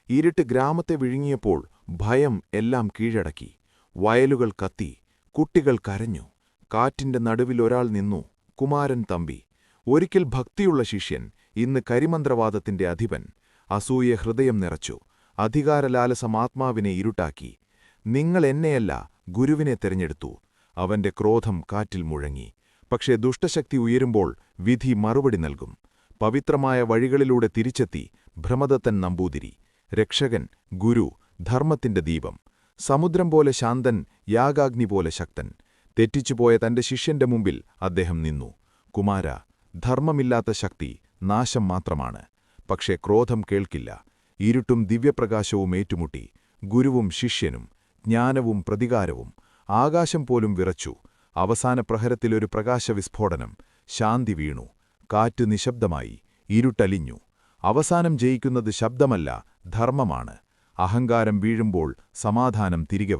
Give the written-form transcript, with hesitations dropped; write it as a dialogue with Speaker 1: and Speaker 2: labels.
Speaker 1: ഇരുട്ട് ഗ്രാമത്തെ വിഴുങ്ങിയപ്പോൾ ഭയം എല്ലാം കീഴടക്കി. വയലുകൾ കത്തി, കുട്ടികൾ കരഞ്ഞു. കാറ്റിന്റെ നടുവിൽ ഒരാൾ നിന്നു, കുമാരൻ തമ്പി. ഒരിക്കൽ ഭക്തിയുള്ള ശിഷ്യൻ, ഇന്ന് കരിമന്ത്രവാദത്തിന്റെ അധിപൻ. അസൂയ ഹൃദയം നിറച്ചു, അധികാരലാലസം ആത്മാവിനെ ഇരുട്ടാക്കി. നിങ്ങൾ എന്നെയല്ല, ഗുരുവിനെ തിരഞ്ഞെടുത്തു. അവന്റെ ക്രോധം കാറ്റിൽ മുഴങ്ങി. പക്ഷേ ദുഷ്ടശക്തി ഉയരുമ്പോൾ വിധി മറുപടി നൽകും. പവിത്രമായ വഴികളിലൂടെ തിരിച്ചെത്തി ഭ്രമദത്തൻ നമ്പൂതിരി. രക്ഷകൻ, ഗുരു, ധർമ്മത്തിന്റെ ദീപം. സമുദ്രം പോലെ ശാന്തൻ, യാഗാഗ്നി പോലെ ശക്തൻ. തെറ്റിച്ചുപോയ തന്റെ ശിഷ്യന്റെ മുമ്പിൽ അദ്ദേഹം നിന്നു. കുമാര, ധർമ്മമില്ലാത്ത ശക്തി നാശം മാത്രമാണ്. പക്ഷേ ക്രോധം കേൾക്കില്ല. ഇരുട്ടും ദിവ്യപ്രകാശവും ഏറ്റുമുട്ടി. ഗുരുവും ശിഷ്യനും, ജ്ഞാനവും പ്രതികാരവും. ആകാശം പോലും വിറച്ചു. അവസാന പ്രഹരത്തിലൊരു പ്രകാശവിസ്ഫോടനം. ശാന്തി വീണു. കാറ്റ് നിശബ്ദമായി. ഇരുട്ടലിഞ്ഞു. അവസാനം ജയിക്കുന്നത് ശബ്ദമല്ല, ധർമ്മമാണ്. അഹങ്കാരം വീഴുമ്പോൾ സമാധാനം തിരികെ